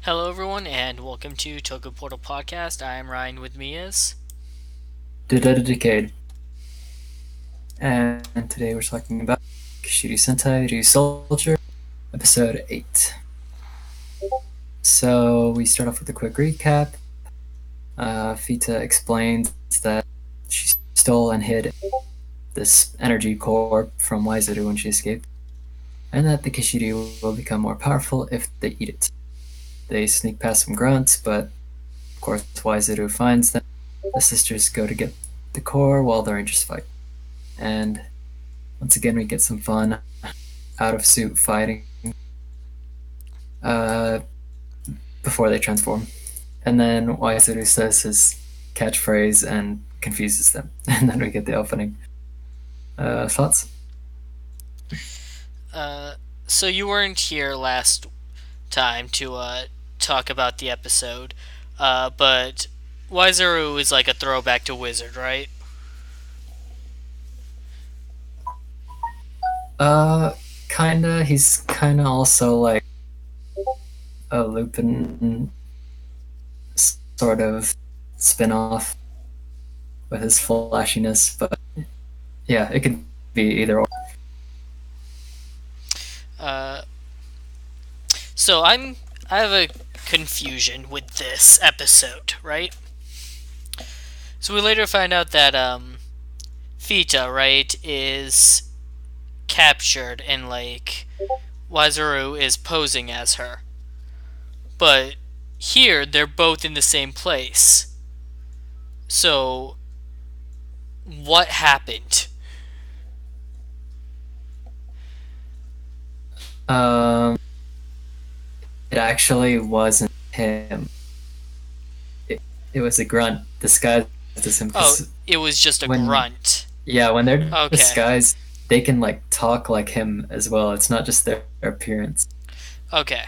Hello, everyone, and welcome to Toku Portal Podcast. I am Ryan. With me is Decade, and today we're talking about Kishiryu Sentai Ryusoulger, episode 8. So we start off with a quick recap. Fita explains that she stole and hid this energy core from Waizaru when she escaped, and that the Kishiryu will become more powerful if they eat it. They sneak past some grunts, but of course Waizaru finds them. The sisters go to get the core while the Rangers fight. And once again, we get some fun out of suit fighting uh, before they transform. And then Waizuru says his catchphrase and confuses them. And then we get the opening. Thoughts? uh, so you weren't here last time to talk about the episode, but Waizaru is like a throwback to Wizard, right? Uh, Kinda. He's kinda also like a Lupin sort of spin off with his flashiness, but yeah, it could be either or. Uh, so I have a confusion with this episode, right? So we later find out that Fita, right, is captured and like Waizaru is posing as her. But here they're both in the same place. So what happened? Um, it actually wasn't him. It was a grunt disguised as him Oh, because it was just a when grunt. yeah, when they're Okay. disguised, they can like talk like him as well. It's not just their appearance, Okay.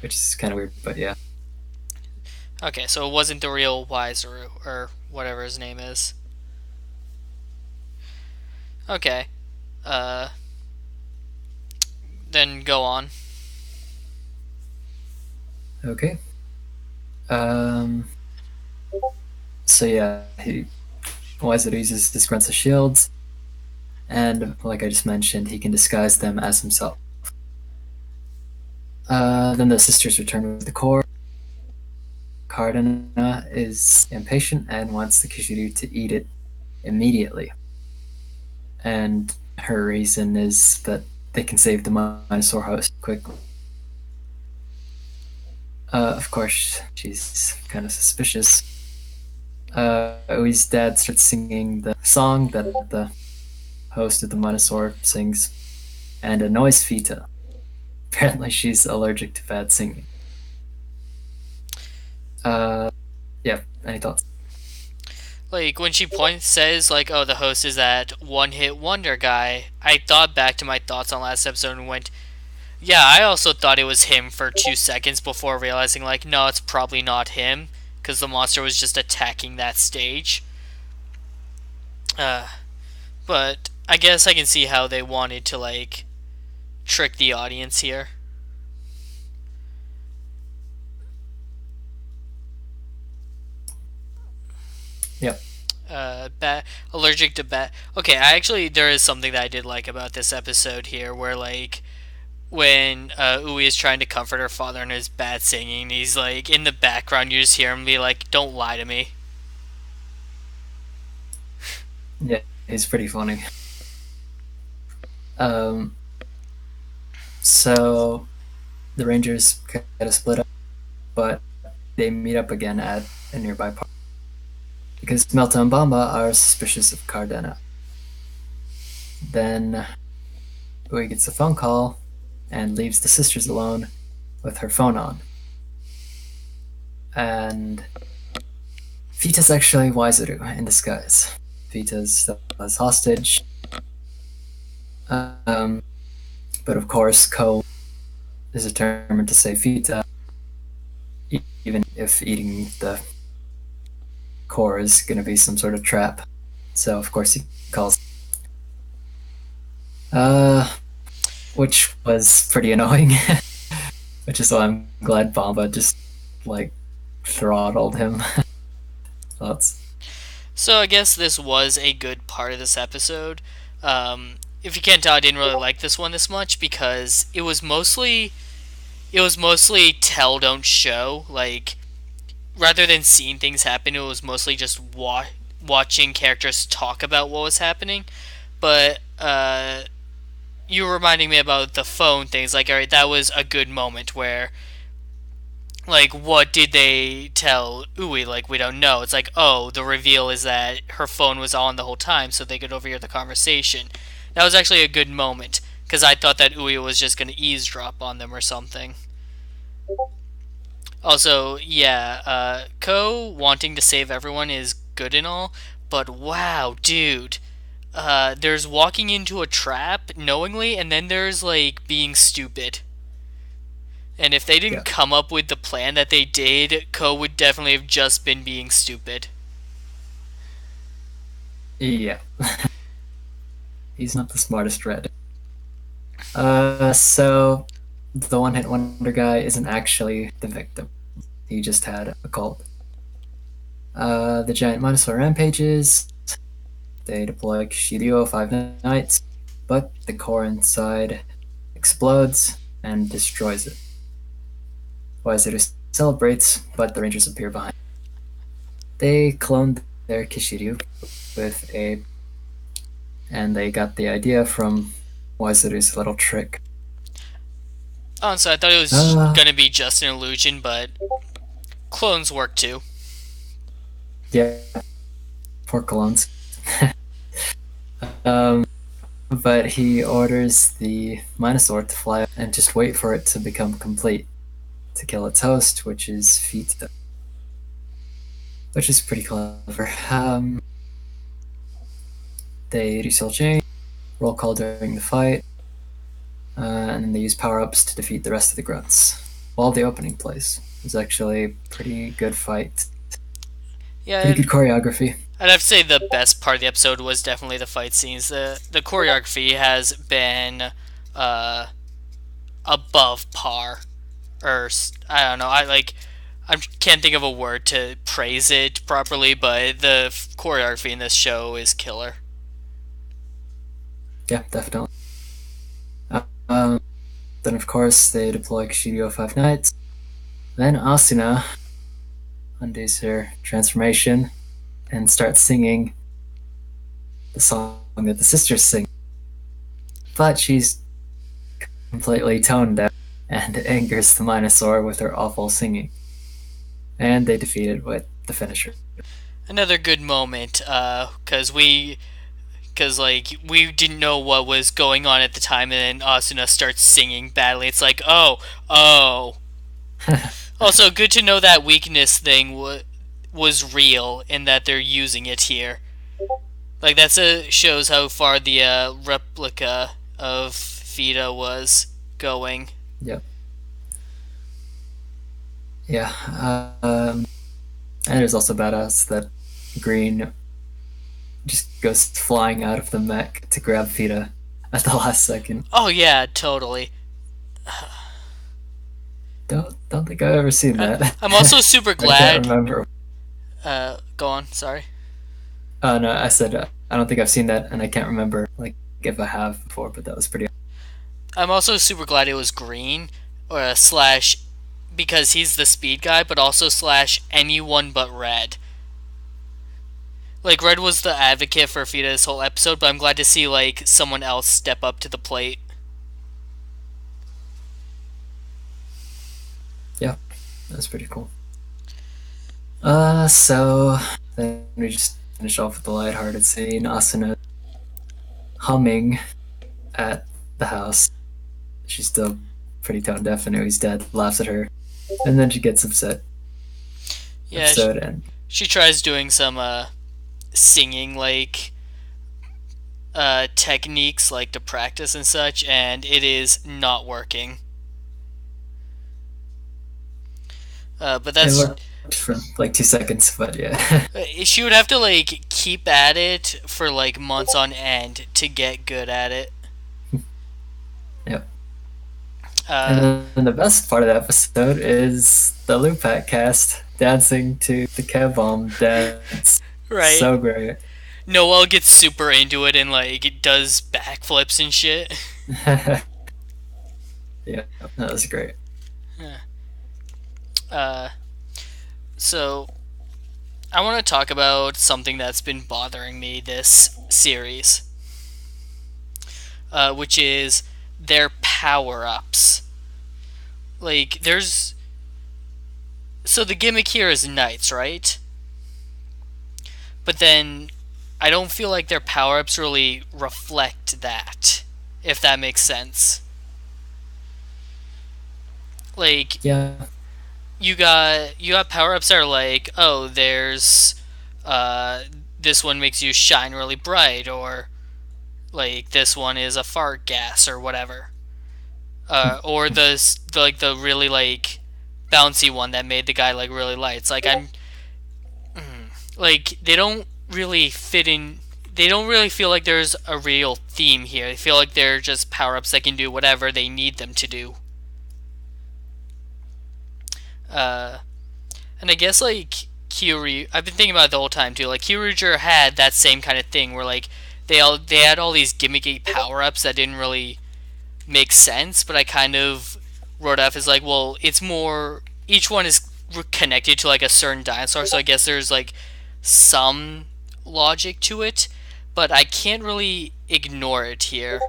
which is kind of weird, but yeah. Okay, so it wasn't the real Waizaru or whatever his name is. Okay. Uh then go on. Okay. Um. So yeah, he Wizard uses his grunts as shields, and like I just mentioned, he can disguise them as himself. Then the sisters return with the core. Cardina is impatient and wants the Kishiryu to eat it immediately. And her reason is that they can save the Minosaur host quickly. Of course, she's kind of suspicious. Ui's dad starts singing the song that the host of the Minosaur sings and annoys Fita. Apparently, she's allergic to bad singing. Uh, yeah, any thoughts? Like when she points says like, "Oh, the host is that one-hit wonder guy." I thought back to my thoughts on last episode and went, "Yeah, I also thought it was him for 2 seconds before realizing like, no, it's probably not him because the monster was just attacking that stage." Uh, but I guess I can see how they wanted to like trick the audience here. Yep. Allergic to bat. Okay, I actually there is something that I did like about this episode here, where like when Ui is trying to comfort her father in his bad singing, he's like in the background. You just hear him be like, "Don't lie to me." Yeah, it's pretty funny. Um, so the Rangers kind of split up, but they meet up again at a nearby park because Melta and Bamba are suspicious of Cardena. Then Ui gets a phone call and leaves the sisters alone with her phone on. And Vita's actually Waizaru in disguise. Vita's as hostage. Um, but of course, Ko is determined to save Vita, even if eating the core is going to be some sort of trap. So, of course, he calls. Uh, which was pretty annoying. which is why I'm glad Bamba just like throttled him. Thoughts? So I guess this was a good part of this episode. If you can't tell, I didn't really like this one this much because it was mostly tell don't show. Like rather than seeing things happen, it was mostly just watching characters talk about what was happening. But you were reminding me about the phone things. Like, all right, that was a good moment where, like, what did they tell Ui? Like, we don't know. It's like, oh, the reveal is that her phone was on the whole time, so they could overhear the conversation. That was actually a good moment because I thought that Ui was just going to eavesdrop on them or something. Also, yeah, Ko wanting to save everyone is good and all, but wow, dude. There's walking into a trap knowingly, and then there's, like, being stupid. And if they didn't Yeah. come up with the plan that they did, Ko would definitely have just been being stupid. Yeah. He's not the smartest red. So the one hit wonder guy isn't actually the victim. He just had a cult. The giant Minosaur rampages. They deploy Kishiryu 5 nights, but the core inside explodes and destroys it. Waizaru celebrates, but the Rangers appear behind. They cloned their Kishiryu with a, and they got the idea from Waizaru's little trick. Oh, so I thought it was gonna be just an illusion, but clones work too. Yeah, poor clones. But he orders the Minosaur to fly and just wait for it to become complete to kill its host, which is Fita, which is pretty clever. They Ryusoulger, roll call during the fight, and then they use power-ups to defeat the rest of the grunts. While the opening plays, it was actually a pretty good fight. Yeah, pretty good choreography. I'd have to say the best part of the episode was definitely the fight scenes. The choreography has been above par, or I don't know. I can't think of a word to praise it properly, but the choreography in this show is killer. Yeah, definitely. Then of course they deploy Kishiryu 5 nights. Then Asuna undoes her transformation and starts singing the song that the sisters sing. But she's completely tone deaf and angers the Minosaur with her awful singing. And they defeat it with the finisher. Another good moment, because we didn't know what was going on at the time, and then Asuna starts singing badly. It's like, oh. Also, good to know that weakness thing was real and that they're using it here. Like, shows how far the replica of Fita was going. Yep. Yeah. And it was also badass that Green just goes flying out of the mech to grab Fita at the last second. Oh yeah, totally. Don't think I've ever seen that. I'm also super I glad. can't remember. Go on. Sorry. No, I said I don't think I've seen that, and I can't remember like if I have before. But that was pretty. I'm also super glad it was Green, or slash, because he's the speed guy, but also slash anyone but Red. Like, Red was the advocate for Fita this whole episode, but I'm glad to see, like, someone else step up to the plate. Yeah, that's pretty cool. So then we just finish off with the lighthearted scene. Asuna humming at the house. She's still pretty tone deaf and he's dead, laughs at her, and then she gets upset. Yeah, Episode end. she tries doing some singing, like, techniques, like, to practice and such, and it is not working. But that's... It worked for like 2 seconds, but yeah. She would have to, like, keep at it for, like, months on end to get good at it. Yep. And Uh, then the best part of the episode is the Lupat cast dancing to the Kev Bomb dance. right. So great. Noel gets super into it and like it does backflips and shit. Yeah, that was great. Uh, so I want to talk about something that's been bothering me this series, which is their power ups. Like, so the gimmick here is knights, right? But then I don't feel like their power ups really reflect that, if that makes sense. Like, Yeah, you got power ups that are like, oh, there's uh this one makes you shine really bright, or like this one is a fart gas or whatever. Or the really like bouncy one that made the guy like really light. It's like like they don't really fit in. They don't really feel like there's a real theme here. They feel like they're just power ups that can do whatever they need them to do. Uh, and I guess like Kyoryu, I've been thinking about it the whole time too. Like Kyoryuger had that same kind of thing where like they had all these gimmicky power ups that didn't really make sense, but I kind of wrote off as like, well, it's more each one is connected to like a certain dinosaur, so I guess there's like some logic to it, but I can't really ignore it here.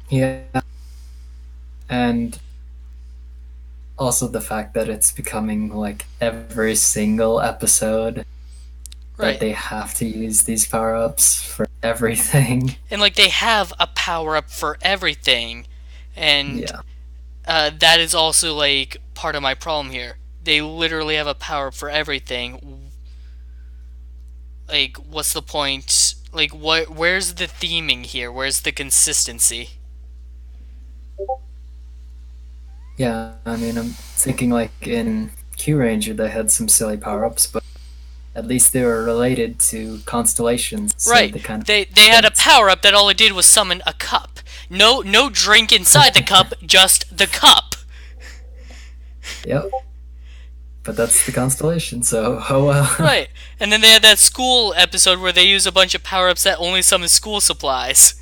yeah. And also the fact that it's becoming like every single episode that Right. they have to use these power ups for everything. And like they have a power up for everything, and Yeah. that is also like part of my problem here. They literally have a power up for everything. Like, what's the point? Like, what? Where's the theming here? Where's the consistency? Yeah, I mean, I'm thinking like in Q Ranger, they had some silly power ups, but at least they were related to constellations, so Right. they kind of They had a sense. power up that all it did was summon a cup. No drink inside the cup, just the cup. Yep. But that's the constellation, so oh well. Right. And then they had that school episode where they use a bunch of power ups that only summon school supplies.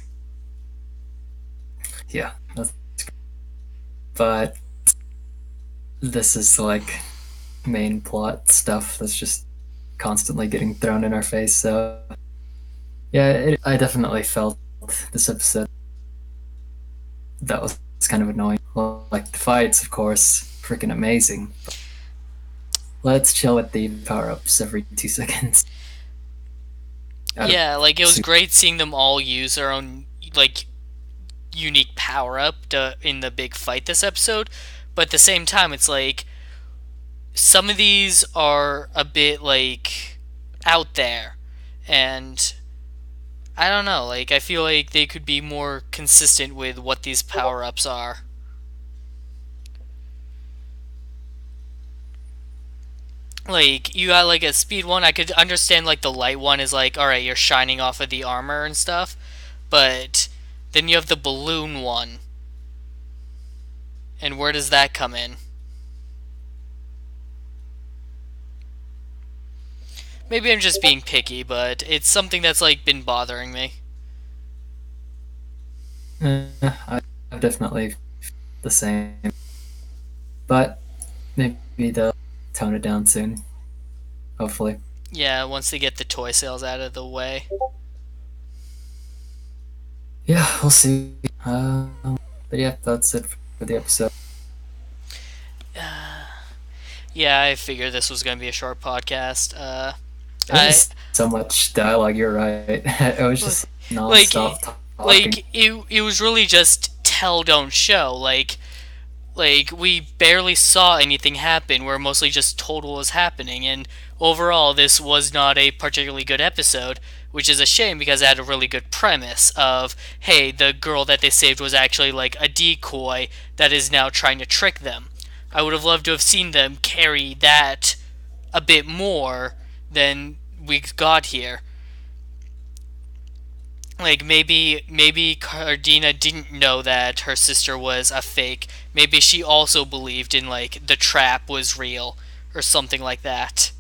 Yeah, that's, but this is like main plot stuff that's just constantly getting thrown in our face. So yeah, I definitely felt this episode that was kind of annoying. Well, like the fights, of course, freaking amazing. Let's chill with the power ups every 2 seconds. Yeah, like it was great seeing them all use their own like unique power up in the big fight this episode, but at the same time it's like some of these are a bit like out there, and I don't know, like I feel like they could be more consistent with what these power-ups are. Like you got like a speed one, I could understand like the light one is like, all right, you're shining off of the armor and stuff, but then you have the balloon one, and where does that come in? Maybe I'm just being picky, but it's something that's like been bothering me. I've definitely the same, but maybe they'll tone it down soon. Hopefully. Yeah, once they get the toy sales out of the way. Yeah, we'll see. But yeah, that's it for the episode. Yeah, I figured this was going to be a short podcast. It I was so much dialogue. You're right. It was just like nonstop talking. like it was really just tell don't show. Like we barely saw anything happen. We're mostly just told what was happening, and overall this was not a particularly good episode, which is a shame because it had a really good premise of, hey, the girl that they saved was actually like a decoy that is now trying to trick them. I would have loved to have seen them carry that a bit more than we got here. Like maybe Cardina didn't know that her sister was a fake. Maybe she also believed in like the trap was real or something like that.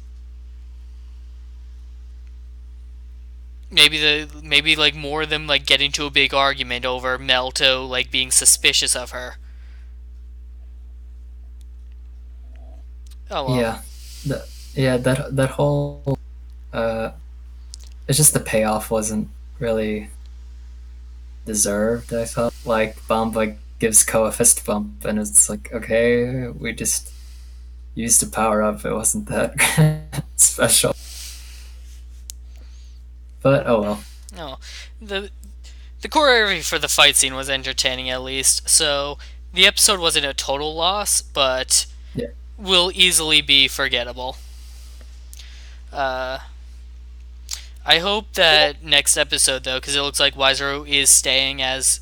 Maybe like more of them like get into a big argument over Melto like being suspicious of her. Oh well. Yeah, that whole uh, it's just the payoff wasn't really deserved. I felt like Bomba gives Ko a fist bump, and it's like, okay, we just used a power up. It wasn't that special, but oh well. No, the the choreography for the fight scene was entertaining at least. So the episode wasn't a total loss, but Yeah, will easily be forgettable. Uh, I hope that next episode though, because it looks like Wiseru is staying as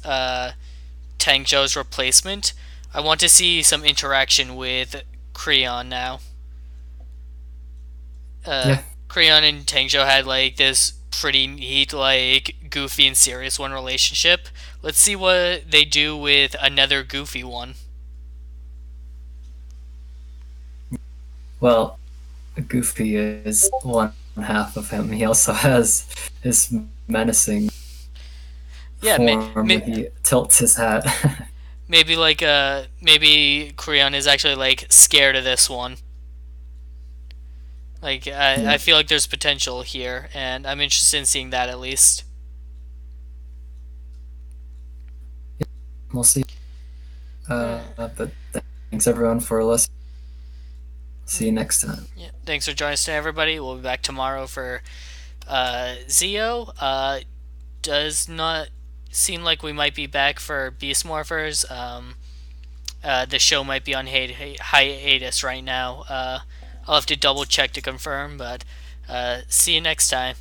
Tang Zhou's replacement. I want to see some interaction with Creon now. Uh, yeah. Creon and Tang Zhou had like this pretty neat, like goofy and serious one relationship. Let's see what they do with another goofy one. Well, Goofy is one half of him. He also has his menacing Yeah, form when he tilts his hat. maybe like maybe Creon is actually like scared of this one. Like I Yeah, feel like there's potential here, and I'm interested in seeing that at least. we'll see. Uh, But thanks everyone for listening. See you next time. yeah, thanks for joining us today, everybody. We'll be back tomorrow for Zio. Does not seem like we might be back for Beast Morphers. The show might be on hiatus right now. I'll have to double check to confirm, but see you next time.